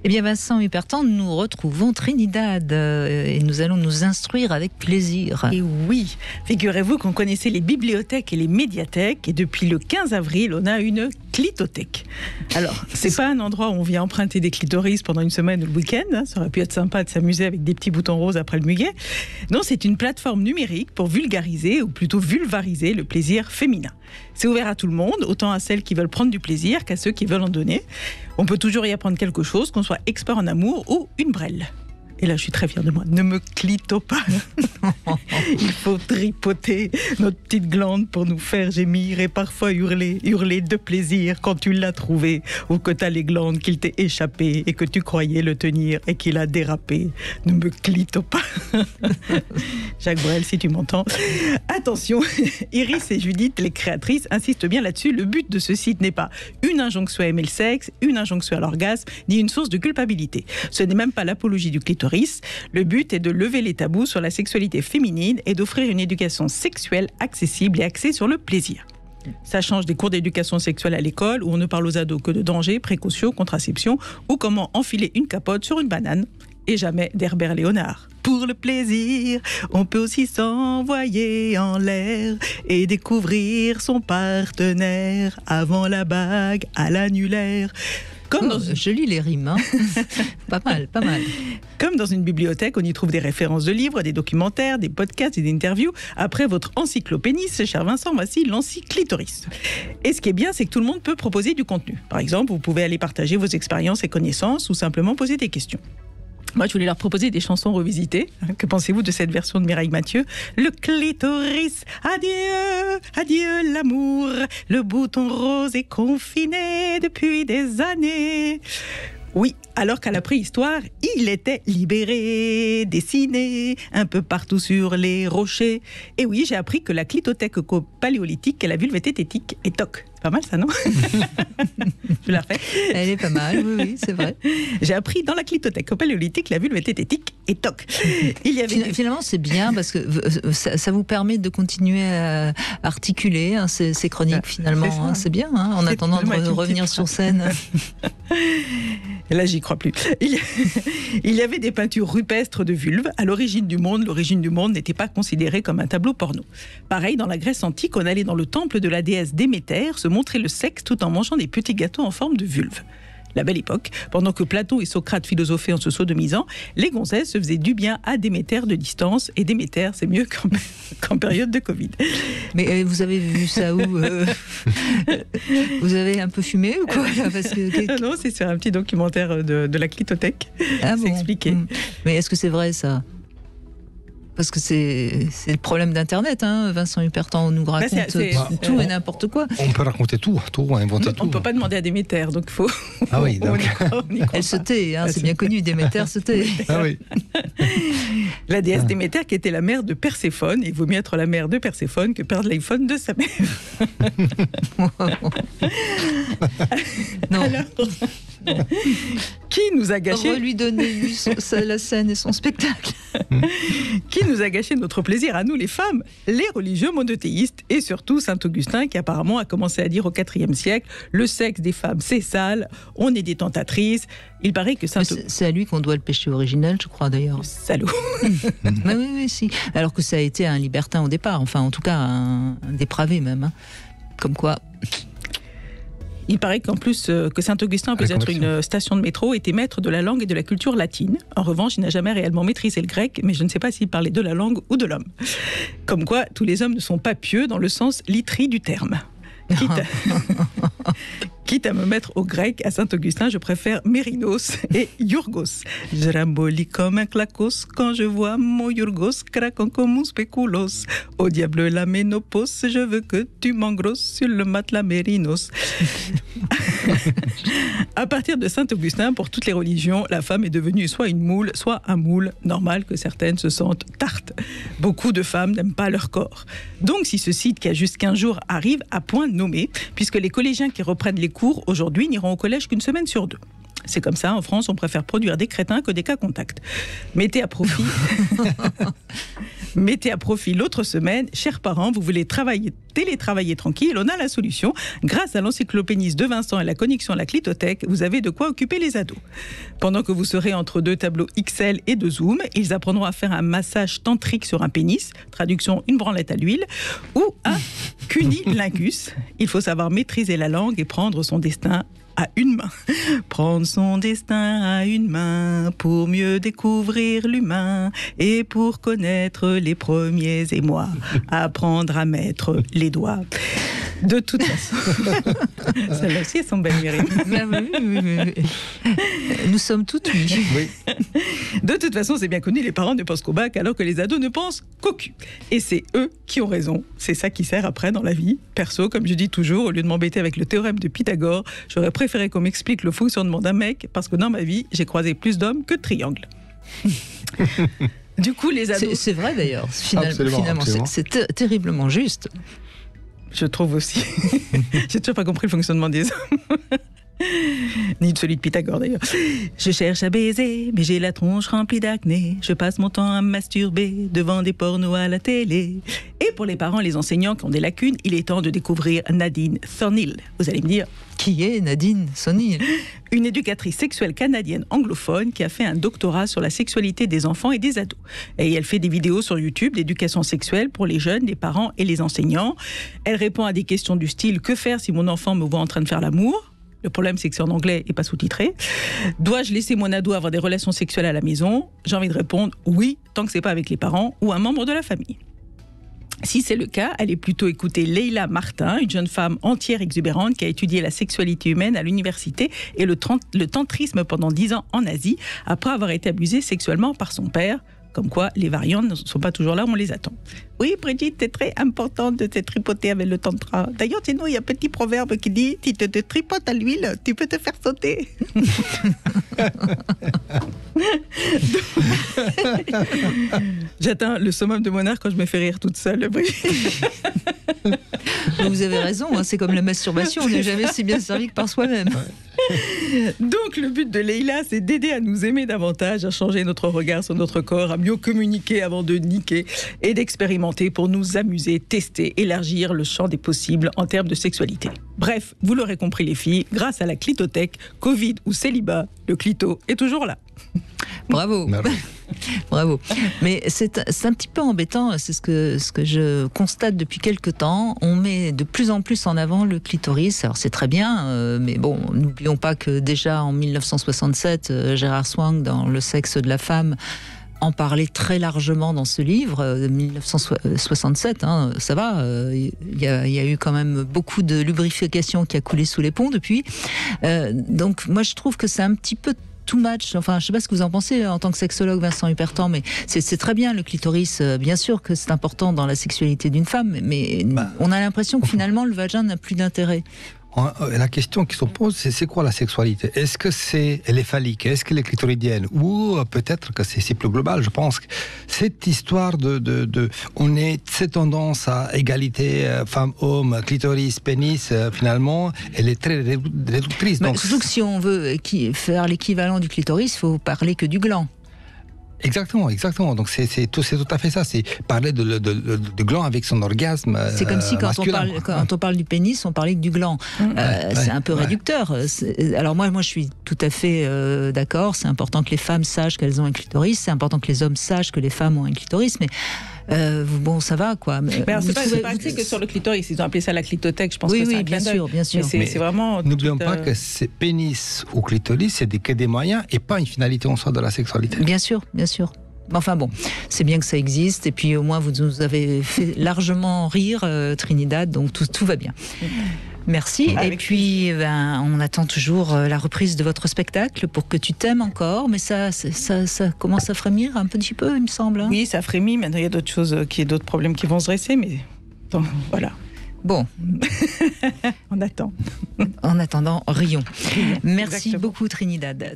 Eh bien Vincent Hupertan, nous retrouvons Trinidad et nous allons nous instruire avec plaisir. Et oui, figurez-vous qu'on connaissait les bibliothèques et les médiathèques et depuis le 15 avril, on a une clitothèque. Alors, c'est pas un endroit où on vient emprunter des clitoris pendant une semaine ou le week-end, hein, ça aurait pu être sympa de s'amuser avec des petits boutons roses après le muguet. Non, c'est une plateforme numérique pour vulgariser ou plutôt vulvariser le plaisir féminin. C'est ouvert à tout le monde, autant à celles qui veulent prendre du plaisir qu'à ceux qui veulent en donner. On peut toujours y apprendre quelque chose, qu'on soit expert en amour ou une brêle. Et là, je suis très fière de moi. Ne me clito pas. Il faut tripoter notre petite glande pour nous faire gémir et parfois hurler de plaisir quand tu l'as trouvé ou que t'as les glandes qu'il t'est échappé et que tu croyais le tenir et qu'il a dérapé. Ne me clito pas. Jacques Brel, si tu m'entends. Attention, Iris et Judith, les créatrices, insistent bien là-dessus. Le but de ce site n'est pas une injonction à aimer le sexe, une injonction à l'orgasme, ni une source de culpabilité. Ce n'est même pas l'apologie du clitoris. Le but est de lever les tabous sur la sexualité féminine et d'offrir une éducation sexuelle accessible et axée sur le plaisir. Ça change des cours d'éducation sexuelle à l'école où on ne parle aux ados que de danger, précaution, contraception ou comment enfiler une capote sur une banane et jamais d'Herbert Léonard. Pour le plaisir, on peut aussi s'envoyer en l'air et découvrir son partenaire avant la bague à l'annulaire. Je lis les rimes, hein. Pas mal. Comme dans une bibliothèque, on y trouve des références de livres, des documentaires, des podcasts et des interviews. Après votre encyclopénis, cher Vincent, voici l'encyclitoris. Et ce qui est bien, c'est que tout le monde peut proposer du contenu. Par exemple, vous pouvez aller partager vos expériences et connaissances ou simplement poser des questions. Moi, je voulais leur proposer des chansons revisitées. Que pensez-vous de cette version de Mireille Mathieu ? Le clitoris, adieu, adieu l'amour. Le bouton rose est confiné depuis des années. Oui, alors qu'à la préhistoire, il était libéré, dessiné, un peu partout sur les rochers. Et oui, j'ai appris que la clitothèque paléolithique et la vulve tététique est toc. Pas mal ça, non ? Je la refais. Elle est pas mal, oui, c'est vrai. J'ai appris dans la clitothèque paléolithique, la vulve tététique est toc. Finalement, c'est bien parce que ça vous permet de continuer à articuler ces chroniques finalement. C'est bien, hein, en attendant de revenir sur scène. Et là, j'y crois plus. Il y avait des peintures rupestres de vulves. À l'origine du monde n'était pas considéré comme un tableau porno. Pareil, dans la Grèce antique, on allait dans le temple de la déesse Déméter se montrer le sexe tout en mangeant des petits gâteaux en forme de vulve. La belle époque, pendant que Platon et Socrate philosophaient en se sodomisant, les gonzesses se faisaient du bien à Déméter de distance. Et Déméter, c'est mieux qu'en période de Covid. Mais vous avez vu ça où Vous avez un peu fumé ou quoi parce que... Non, c'est sur un petit documentaire de la clitothèque. C'est expliqué. Mais est-ce que c'est vrai ça ? Parce que c'est le problème d'Internet, hein. Vincent Hupertan, on nous raconte tout et n'importe quoi. On peut raconter tout, inventer tout. On ne peut pas demander à Déméter, donc il faut... Ah oui, donc... Elle se tait, hein, c'est bien connu, Déméter se tait. Ah oui. La déesse Déméter qui était la mère de Perséphone, il vaut mieux être la mère de Perséphone que perdre l'iPhone de sa mère. Non. Alors, qui nous a gâché... On va lui donner la scène et son spectacle. Qui nous a gâché notre plaisir à nous les femmes ? Les religieux monothéistes et surtout Saint-Augustin qui apparemment a commencé à dire au IVe siècle le sexe des femmes c'est sale, on est des tentatrices. Il paraît que c'est à lui qu'on doit le péché originel, je crois d'ailleurs. Salaud. Oui, si. Alors que ça a été un libertin au départ, enfin en tout cas un dépravé même. Hein. Comme quoi... Il paraît qu'en plus que Saint-Augustin, peut-être une station de métro, était maître de la langue et de la culture latine. En revanche, il n'a jamais réellement maîtrisé le grec, mais je ne sais pas s'il parlait de la langue ou de l'homme. Comme quoi, tous les hommes ne sont pas pieux dans le sens littéral du terme. Quitte à me mettre au grec, à Saint-Augustin, je préfère Mérinos et Iurgos. Je rambollis comme un clacos quand je vois mon Iurgos craquant comme un spéculos. Au diable la ménopause, je veux que tu m'engrosses sur le matelas Mérinos. À partir de Saint-Augustin, pour toutes les religions, la femme est devenue soit une moule, soit un moule. Normal que certaines se sentent tartes. Beaucoup de femmes n'aiment pas leur corps. Donc, si ce site qui a juste 15 jours arrive à point nommé, puisque les collégiens qui reprennent les cours aujourd'hui n'iront au collège qu'une semaine sur 2. C'est comme ça, en France, on préfère produire des crétins que des cas contacts. Mettez à profit Mettez à profit l'autre semaine. Chers parents, vous voulez télétravailler tranquille, on a la solution. Grâce à l'encyclopédiste de Vincent et la connexion à la clitothèque, vous avez de quoi occuper les ados. Pendant que vous serez entre 2 tableaux XL et de Zoom, ils apprendront à faire un massage tantrique sur un pénis, traduction une branlette à l'huile, ou un cunilingus. Il faut savoir maîtriser la langue et prendre son destin à une main. Prendre son destin à une main pour mieux découvrir l'humain et pour connaître les premiers émois. Apprendre à mettre les doigts. De toute façon. Celle-là aussi, elles sont belles, Myriam. Oui. Nous sommes toutes oui. De toute façon, c'est bien connu, les parents ne pensent qu'au bac alors que les ados ne pensent qu'au cul. Et c'est eux qui ont raison. C'est ça qui sert après dans la vie. Perso, comme je dis toujours, au lieu de m'embêter avec le théorème de Pythagore, j'aurais préféré qu'on m'explique le fonctionnement d'un mec parce que dans ma vie, j'ai croisé plus d'hommes que de triangles. Du coup, les ados... C'est vrai d'ailleurs, finalement. Absolument. C'est terriblement juste. Je trouve aussi. J'ai toujours pas compris le fonctionnement des hommes. Ni de celui de Pythagore d'ailleurs. Je cherche à baiser, mais j'ai la tronche remplie d'acné. Je passe mon temps à me masturber devant des pornos à la télé. Et pour les parents, les enseignants qui ont des lacunes, il est temps de découvrir Nadine Thornhill. Vous allez me dire... Qui est Nadine Thornhill ? Une éducatrice sexuelle canadienne anglophone qui a fait un doctorat sur la sexualité des enfants et des ados. Et elle fait des vidéos sur YouTube d'éducation sexuelle pour les jeunes, les parents et les enseignants. Elle répond à des questions du style « Que faire si mon enfant me voit en train de faire l'amour ?» Le problème, c'est que c'est en anglais et pas sous-titré. Dois-je laisser mon ado avoir des relations sexuelles à la maison ? J'ai envie de répondre oui, tant que c'est pas avec les parents ou un membre de la famille. Si c'est le cas, allez plutôt écouter Leila Martin, une jeune femme entière exubérante qui a étudié la sexualité humaine à l'université et le tantrisme pendant 10 ans en Asie, après avoir été abusée sexuellement par son père. Comme quoi, les variantes ne sont pas toujours là où on les attend. Oui, Brigitte, c'est très important de te tripoter avec le tantra. D'ailleurs, sinon, il y a un petit proverbe qui dit « Si tu te tripotes à l'huile, tu peux te faire sauter. » J'atteins le summum de mon art quand je me fais rire toute seule, Brigitte. Vous avez raison, hein, c'est comme la masturbation, on n'est jamais si bien servi que par soi-même. Donc le but de Leila, c'est d'aider à nous aimer davantage, à changer notre regard sur notre corps, à mieux communiquer avant de niquer et d'expérimenter pour nous amuser, tester, élargir le champ des possibles en termes de sexualité. Bref, vous l'aurez compris les filles, grâce à la clitothèque, Covid ou célibat, le clito est toujours là. Bravo. Bravo. Mais c'est un petit peu embêtant, c'est ce que je constate depuis quelque temps. On met de plus en plus en avant le clitoris. Alors c'est très bien, mais bon, n'oublions pas que déjà en 1967, Gérard Swang, dans Le sexe de la femme, en parlait très largement dans ce livre de 1967. Hein, ça va, il y a eu quand même beaucoup de lubrification qui a coulé sous les ponts depuis. Donc moi je trouve que c'est un petit peu too much. Enfin, je ne sais pas ce que vous en pensez en tant que sexologue, Vincent Hupertan, mais c'est très bien le clitoris. Bien sûr que c'est important dans la sexualité d'une femme, mais on a l'impression que finalement le vagin n'a plus d'intérêt. La question qui se pose, c'est quoi la sexualité ? Est-ce que elle est phallique ? Est-ce qu'elle est clitoridienne ? Ou peut-être que c'est plus global. Je pense que cette histoire on est cette tendance à égalité femme-homme, clitoris, pénis, finalement, elle est très réductrice. Donc, surtout que si on veut faire l'équivalent du clitoris, il faut parler que du gland. Exactement. Donc c'est tout à fait ça. C'est parler de gland avec son orgasme. C'est comme si quand on parle du pénis, on parlait que du gland. C'est un peu réducteur. Alors moi je suis tout à fait d'accord. C'est important que les femmes sachent qu'elles ont un clitoris. C'est important que les hommes sachent que les femmes ont un clitoris. Mais bon, ça va quoi. Mais alors, c'est pas que sur le clitoris. Ils ont appelé ça la clitothèque. Je pense que c'est un bien sûr. Mais c'est vraiment. N'oublions pas que c'est pénis ou clitoris, c'est que des moyens et pas une finalité en soi de la sexualité. Bien sûr. Enfin bon, c'est bien que ça existe. Et puis au moins vous nous avez fait largement rire, Trinidad. Donc tout va bien. Merci. Et puis, on attend toujours la reprise de votre spectacle pour que tu t'aimes encore. Mais ça commence à frémir un petit peu, il me semble. Hein. Oui, ça frémit. Maintenant, il y a d'autres choses, d'autres problèmes qui vont se dresser. Mais bon, voilà. Bon. On attend. En attendant, rions. Merci Exactement. beaucoup, Trinidad.